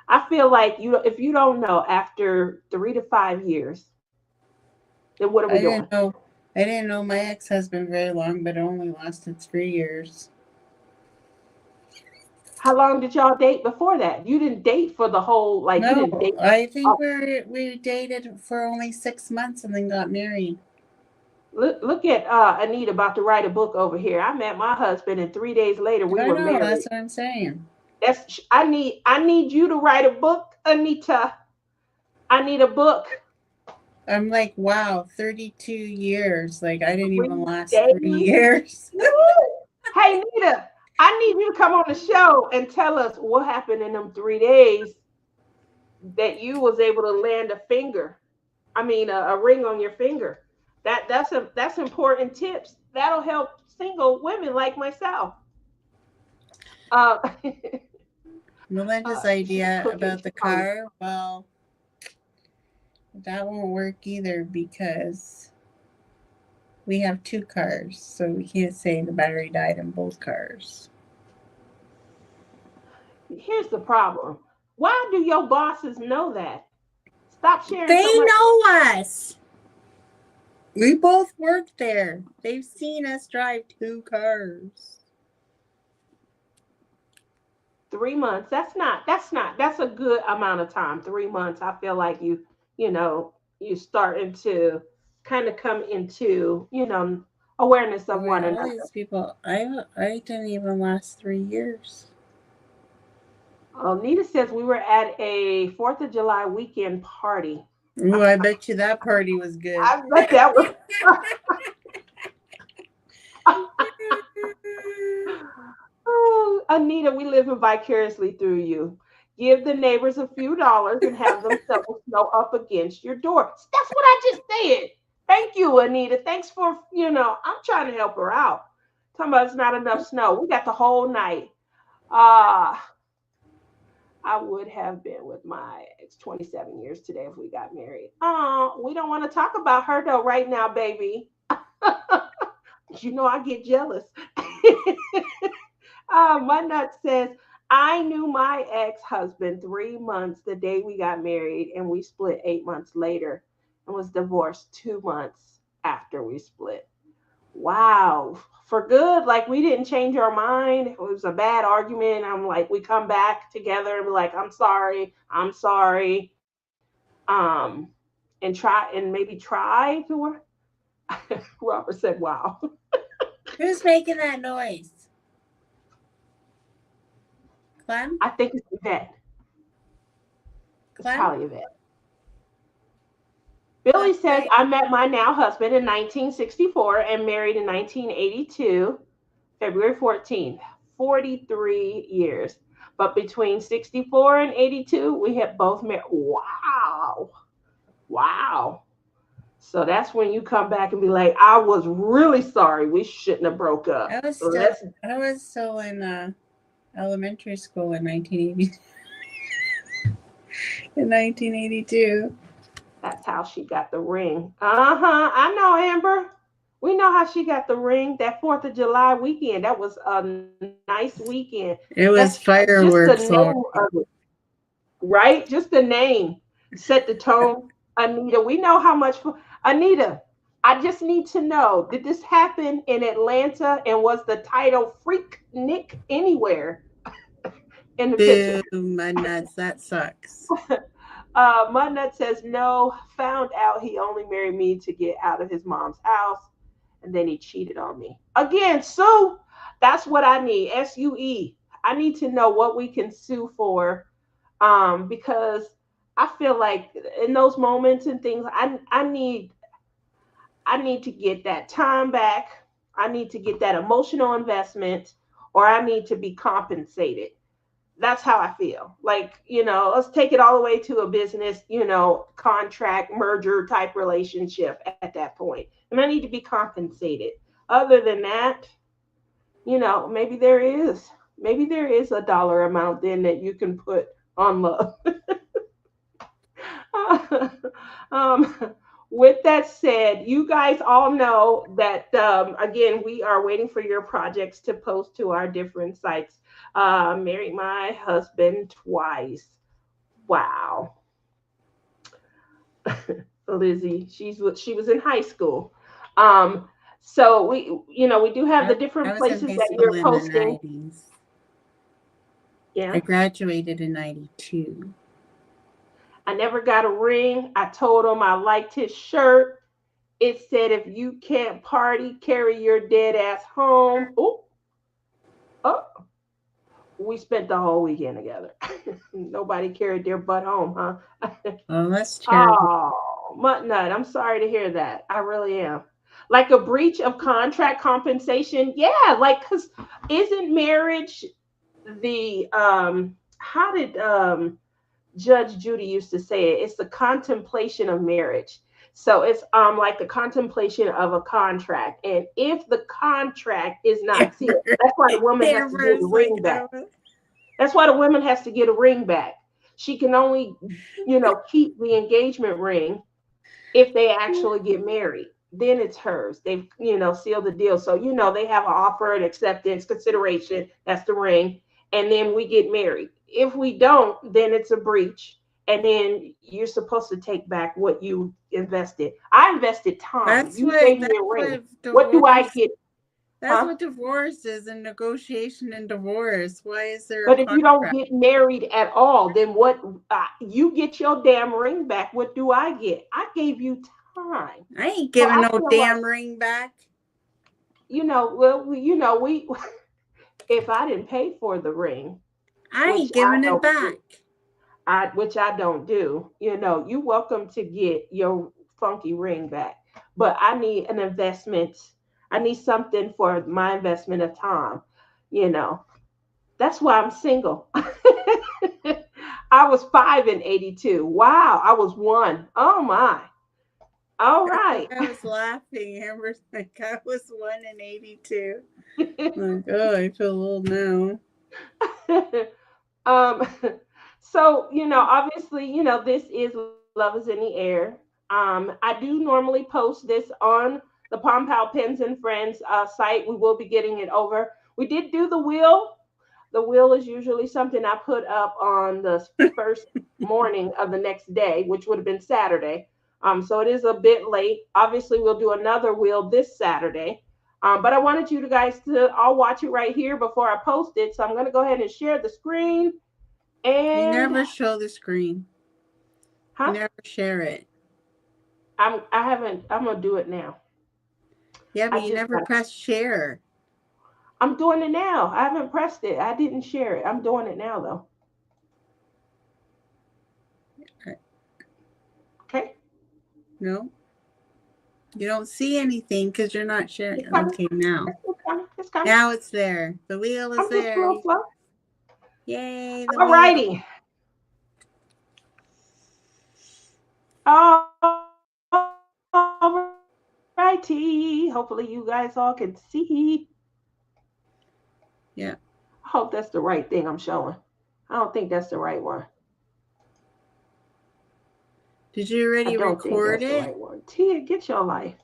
B: I feel like if you don't know after 3 to 5 years, then what are we
A: I
B: doing?
A: didn't know. I didn't know my ex-husband very long, but it only lasted 3 years.
B: How long did y'all date before that? You didn't date for the whole, like, you
A: No,
B: didn't date.
A: I think
B: Oh,
A: we dated for only 6 months and then got married.
B: look at Anita about to write a book over here. I met my husband, and 3 days later we
A: I
B: were
A: know,
B: married.
A: that's what I'm saying.
B: I need you to write a book, Anita. I need a book.
A: I'm like, wow, 32 years. Like I didn't even
B: Three
A: last
B: days.
A: 3 years.
B: Woo! Hey, Nita, I need you to come on the show and tell us what happened in them 3 days that you was able to land a finger. I mean, a ring on your finger. That's important tips. That'll help single women like myself. Uh,
A: Melinda's
B: she's
A: idea
B: cooking.
A: about
B: She's
A: the
B: hungry.
A: car, well, that won't work either because we have two cars, so we can't say the battery died in both cars.
B: Here's the problem. Why do your bosses know that? Stop sharing
A: They
B: so much.
A: know us. We both work there. They've seen us drive two cars.
B: 3 months. That's a good amount of time. 3 months. I feel like you know, you starting to kind of come into, awareness of
A: Boy,
B: one
A: all
B: another.
A: these people, I didn't even last 3 years.
B: Oh, Nita says we were at a 4th of July weekend party.
A: Ooh, I bet you that party was good.
B: I bet that was. Oh, Anita, we live vicariously through you. Give the neighbors a few dollars and have them shovel snow up against your door. That's what I just said. Thank you, Anita. Thanks for, I'm trying to help her out. Talking about it's not enough snow. We got the whole night. Uh, I would have been with my ex 27 years today if we got married. We don't want to talk about her though right now, baby. I get jealous. My nut says, I knew my ex husband 3 months the day we got married, and we split 8 months later and was divorced 2 months after we split. Wow. For good. Like, we didn't change our mind. It was a bad argument. I'm like, we come back together and be like, I'm sorry. I'm sorry. Um, and maybe try to work. Robert said, wow.
A: Who's making that noise? Clem?
B: I think it's Yvette. It's
A: Clem?
B: probably Yvette. Billy
A: That's
B: says,
A: right.
B: I met my now husband in 1964 and married in 1982, February 14th, 43 years. But between 64 and 82, we had both met. Wow. Wow. So that's when you come back and be like, I was really sorry. We shouldn't have broke up. Let's.
A: I was still in elementary school in 1980 in 1982.
B: That's how she got the ring. I know, Amber. We know how she got the ring. That 4th of July weekend. That was a nice weekend.
A: It
B: That's
A: was
B: just the
A: fireworks
B: name
A: all.
B: of it, right? Just the name set the tone. Anita, we know how much. Anita, I just need to know: did this happen in Atlanta? And was the title "Freak Nick" anywhere in the picture?
A: Boom, my nuts. That sucks.
B: Mudnut says no. Found out he only married me to get out of his mom's house, and then he cheated on me again. Sue. That's what I need. SUE. I need to know what we can sue for, because I feel like in those moments and things, I need to get that time back. I need to get that emotional investment, or I need to be compensated. That's how I feel. Like, let's take it all the way to a business, contract, merger type relationship at that point. And I need to be compensated. Other than that, maybe there is a dollar amount then that you can put on love. um, with that said, you guys all know that, again, we are waiting for your projects to post to our different sites. Married my husband twice. Wow. Lizzie, she was in high school. Um, so we do have the
A: I
B: different
A: was in
B: places
A: high
B: that
A: school
B: you're
A: in the
B: posting.
A: 90s.
B: Yeah.
A: I graduated in 92.
B: I never got a ring. I told him I liked his shirt. It said, if you can't party, carry your dead ass home. Oh, oh. We spent the whole weekend together. Nobody carried their butt home, huh?
A: Oh, that's terrible.
B: Oh, Mutt Nut, I'm sorry to hear that. I really am. Like a breach of contract compensation. Yeah, like, because isn't marriage the, how did Judge Judy used to say it? It's the contemplation of marriage. So it's like the contemplation of a contract. And if the contract is not sealed, that's why the woman has to get a
A: Amber's like,
B: ring back. That's why the woman has to get a ring back. She can only, keep the engagement ring if they actually get married. Then it's hers. They've, sealed the deal. So, they have an offer and acceptance, consideration. That's the ring. And then we get married. If we don't, then it's a breach. And then you're supposed to take back what you invested. I invested time.
A: that's
B: You
A: what
B: gave me
A: that's
B: a ring.
A: what
B: What do I
A: divorce
B: get?
A: that's
B: Huh?
A: what divorce is, a negotiation and divorce. Why is there a
B: But if you don't
A: contract?
B: get married at all, then what? You get your damn ring back. What do I get? I gave you time.
A: I ain't
B: So
A: giving
B: I
A: no
B: feel like,
A: damn ring back.
B: well, we if I didn't pay for the ring,
A: I
B: which
A: ain't
B: I
A: giving it
B: don't do,
A: back.
B: which I don't do, you welcome to get your funky ring back. But I need an investment. I need something for my investment of time. You know, that's why I'm single. I was 5 in 82. Wow, I was one. Oh my. All
A: That's why
B: right.
A: I was laughing. Amber's like, I was 1 in 82. Like, oh, I feel old now.
B: um, so obviously, this is Love is in the Air. I do normally post this on the Palm Pal Pens and Friends site. We will be getting it over. We did do the wheel. The wheel is usually something I put up on the first morning of the next day, which would have been Saturday. So it is a bit late. Obviously, we'll do another wheel this Saturday. But I wanted you guys to all watch it right here before I post it. So I'm going to go ahead and share the screen.
A: You
B: And,
A: never show the screen. You
B: huh?
A: never share it.
B: I haven't. I'm gonna do it now.
A: Yeah,
B: I
A: but you
B: just
A: never
B: got.
A: press share.
B: I'm doing it now. I haven't pressed it. I didn't share it. I'm doing it now though. Okay.
A: No, you don't see anything because you're not sharing.
B: It's coming.
A: Okay, now.
B: It's coming. It's coming.
A: Now it's there. The wheel is
B: I'm just a
A: there.
B: little slow.
A: Yay, the
B: All
A: wheel.
B: righty. All righty. Hopefully you guys all can see.
A: Yeah.
B: I hope that's the right thing I'm showing. I don't think that's the right one.
A: Did you
B: I
A: already
B: don't think
A: record
B: that's the
A: it?
B: right one. Tia, get your life.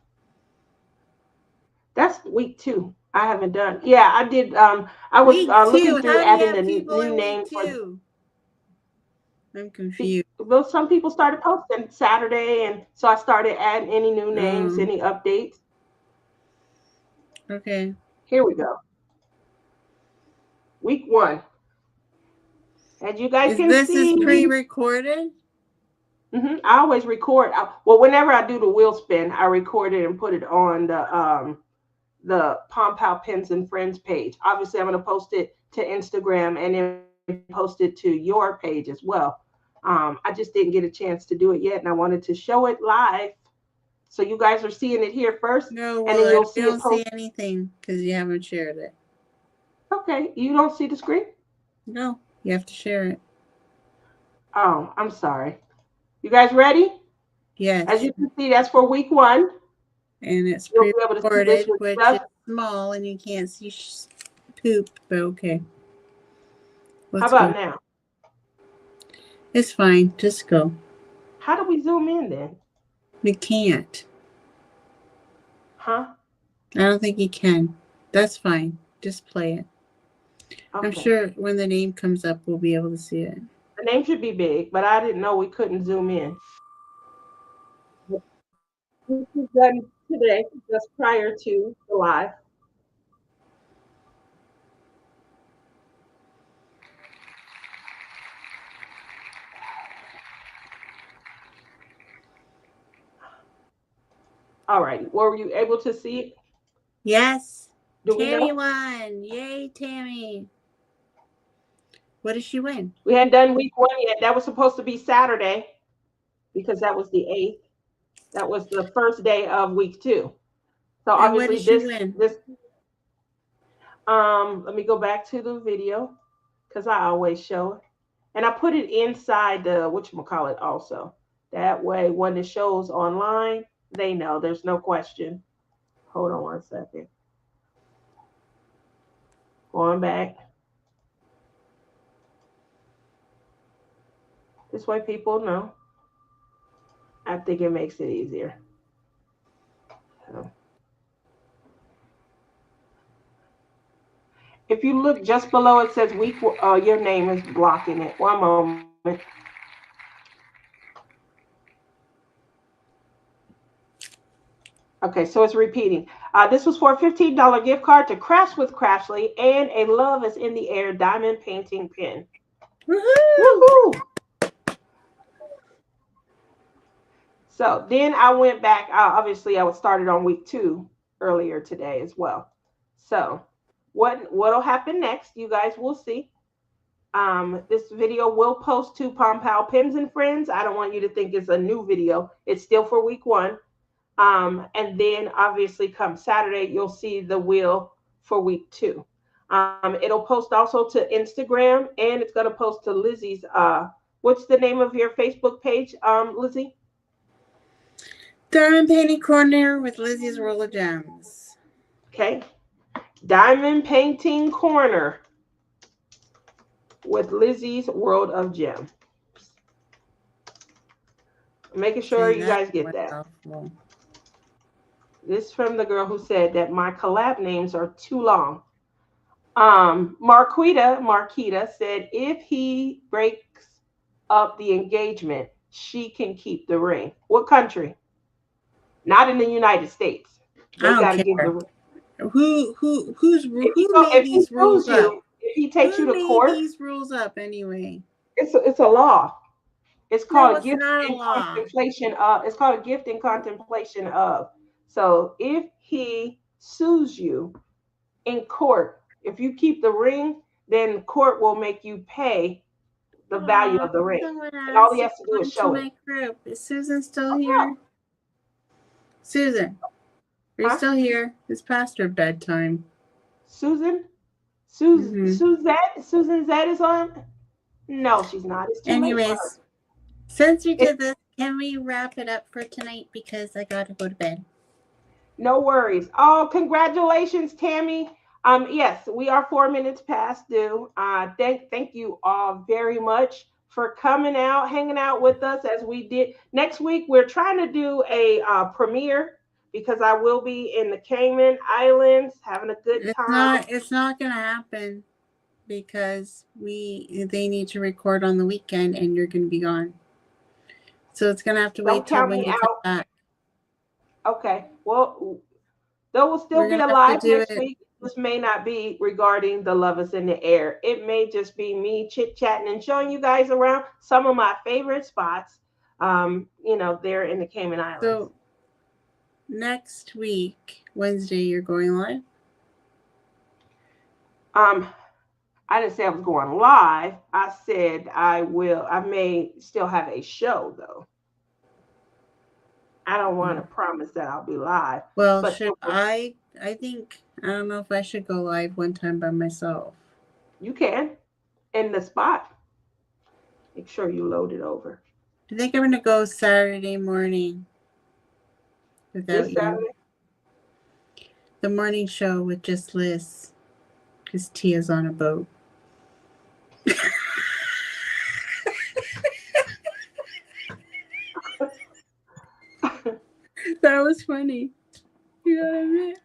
B: That's week 2. I haven't done. Yeah, I did. I was
A: Week
B: looking
A: two.
B: through
A: How do you
B: adding
A: have
B: the
A: people
B: new
A: in week
B: name for.
A: two? I'm confused.
B: Well, some people started posting Saturday, and so I started adding any new names,
A: Um.
B: any updates.
A: Okay.
B: Here we go. Week 1, as you guys
A: Is
B: can
A: this is
B: see.
A: pre-recorded?
B: I always record. Well, whenever I do the wheel spin, I record it and put it on the Pom Pow Pins and Friends page. Obviously, I'm going to post it to Instagram and then post it to your page as well. I just didn't get a chance to do it yet, and I wanted to show it live. So you guys are seeing it here first,
A: No,
B: and then
A: well,
B: you'll
A: we
B: see it
A: don't
B: post.
A: see anything because you haven't shared it.
B: Okay, you don't see the screen?
A: No, you have to share it.
B: Oh, I'm sorry. You guys ready? As
A: Yes,
B: you can see, that's for week 1.
A: and it's
B: You'll be able to see this
A: pre-recorded,
B: with
A: which is
B: just.
A: small, and you can't see poop. But okay,
B: How
A: let's
B: about
A: go.
B: now?
A: It's fine. Just go.
B: How do we zoom in then?
A: We can't.
B: Huh?
A: I don't think you can. That's fine. Just play it. I'm
B: Okay.
A: sure when the name comes up, we'll be able to see it.
B: The name should be big, but I didn't know we couldn't zoom in. This was done today, just prior to the live. All right. Were you able to see it?
A: Yes.
B: Do we
A: Tammy
B: know?
A: won. Yay, Tammy. What did she win?
B: We hadn't done week 1 yet. That was supposed to be Saturday because that was the 8th. That was the first day of week 2. So
A: And what
B: obviously
A: did she win?
B: this let me go back to the video because I always show it. And I put it inside the whatchamacallit also. That way when it shows online, they know there's no question. Hold on one second. Going back. This way people know. I think it makes it easier. So. If you look just below, it says week. Your name is blocking it. One moment. Okay, so it's repeating. This was for a $15 gift card to Crafts with Craftsly and a Love is in the Air diamond painting pen.
A: Woohoo!
B: Woohoo! So then I went back. Obviously, I started on week 2 earlier today as well. So what'll happen next? You guys will see. This video will post to Pom Pow Pins and Friends. I don't want you to think it's a new video. It's still for week 1. And then obviously come Saturday, you'll see the wheel for week 2. It'll post also to Instagram and it's going to post to Lizzie's. What's the name of your Facebook page, Lizzie?
A: Diamond Painting Corner with Lizzie's Roll of Gems.
B: Okay. Diamond Painting Corner with Lizzie's World of Gems. Making sure you guys get that.
A: Awful.
B: This is from the girl who said that my collab names are too long. Marquita said if he breaks up the engagement, she can keep the ring. What country? Not in the United States. They
A: I
B: gotta
A: don't
B: give
A: care.
B: the.
A: Who made these rules up?
B: If he takes you
A: Who
B: to
A: made
B: court,
A: these rules up anyway?
B: it's a law. It's
A: No,
B: called
A: it's
B: gift
A: not a
B: in
A: law.
B: contemplation of. It's called a gift in contemplation of. So if he sues you in court, if you keep the ring, then court will make you pay the value of the ring.
A: Someone
B: And all he has
A: asked
B: to do is
A: to
B: show it.
A: my group. Is Susan still
B: Oh,
A: here? Susan, are you
B: huh?
A: still here? It's past her bedtime.
B: Susan?
A: Mhm.
B: Susan Z is on? No, she's not. It's too late for her.
A: Anyways, since we did this, can we wrap it up for tonight because I gotta go to bed?
B: No worries. Oh, congratulations, Tammy. Yes, we are 4 minutes past due. Thank you all very much for coming out, hanging out with us as we did. Next week, we're trying to do a premiere because I will be in the Cayman Islands having a good time.
A: It's not gonna happen because they need to record on the weekend and you're gonna be gone. So it's gonna have to wait till when you come back.
B: Okay. Well, there will still
A: We're
B: be
A: gonna
B: a
A: have to
B: live
A: do
B: next
A: it.
B: week. This may not be regarding the Love is in the Air. It may just be me chit chatting and showing you guys around some of my favorite spots. there in the Cayman Islands.
A: So next week, Wednesday, you're going live?
B: Um, I didn't say I was going live. I said I may still have a show though. I don't want to promise that I'll be live.
A: Well,
B: But
A: should I think, I don't know if I should go live one time by myself.
B: you can in the spot. Make sure you load it over.
A: I think I'm going to go Saturday morning without
B: This
A: you.
B: Saturday?
A: The morning show with just Liz, because Tia's on a boat. That was funny. You know what I mean?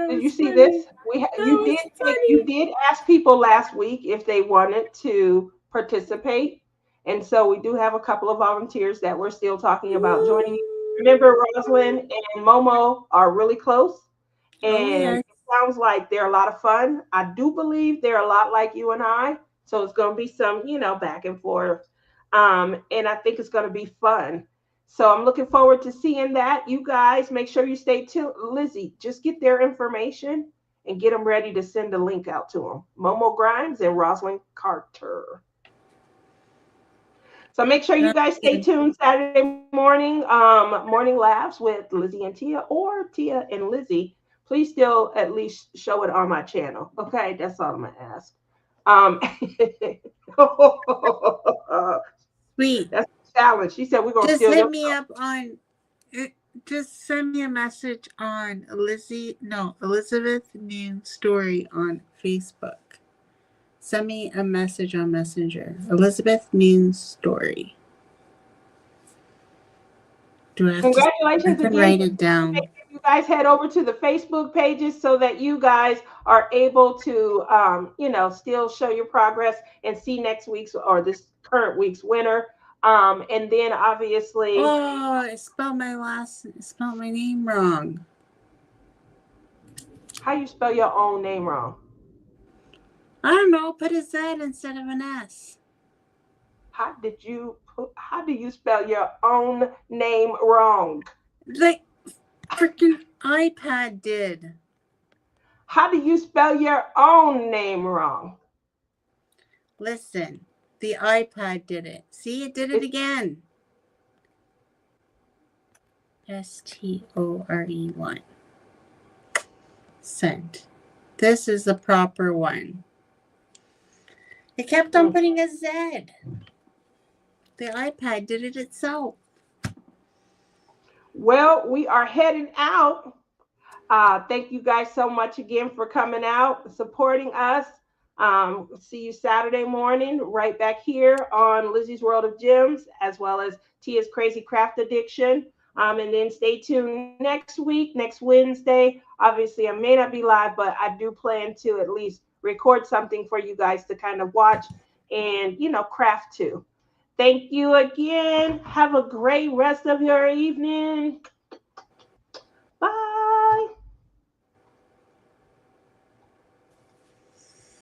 B: Did you see this? You did ask people last week if they wanted to participate, and so we do have a couple of volunteers that we're still talking about joining you. Remember, Rosalind and Momo are really close, and
A: yes.
B: it sounds like they're a lot of fun. I do believe they're a lot like you and I, so it's going to be some, back and forth, and I think it's going to be fun. So I'm looking forward to seeing that. You guys make sure you stay tuned. Lizzie, just get their information and get them ready to send the link out to them. Momo Grimes and Rosalind Carter. So make sure you guys stay tuned Saturday morning, morning laughs with Lizzie and Tia, or Tia and Lizzie. Please still at least show it on my channel. Okay, that's all I'm gonna ask.
A: Sweet.
B: That's a challenge. She said we're gonna
A: just
B: steal
A: hit
B: your
A: me up on. Just send me a message on Elizabeth Noon Story on Facebook. Send me a message on Messenger. Elizabeth Noon Story. Do I have
B: Congratulations
A: to
B: again.
A: write it down?
B: You guys head over to the Facebook pages so that you guys are able to, still show your progress and see next week's or this current week's winner. And then obviously,
A: oh, I spelled my name wrong.
B: How you spell your own name wrong?
A: I don't know. Put a Z instead of an S.
B: How do you spell your own name wrong?
A: The freaking iPad did.
B: How do you spell your own name wrong?
A: Listen, the iPad did it. See, it did it again. STORE1. Sent. This is the proper one. It kept on putting a Z. The iPad did it itself.
B: Well, we are heading out. Thank you guys so much again for coming out, supporting us. See you Saturday morning right back here on Lizzie's World of Gems, as well as Tia's Crazy Craft Addiction. And then stay tuned next week, next Wednesday. Obviously, I may not be live, but I do plan to at least record something for you guys to kind of watch and, craft to. Thank you again. Have a great rest of your evening.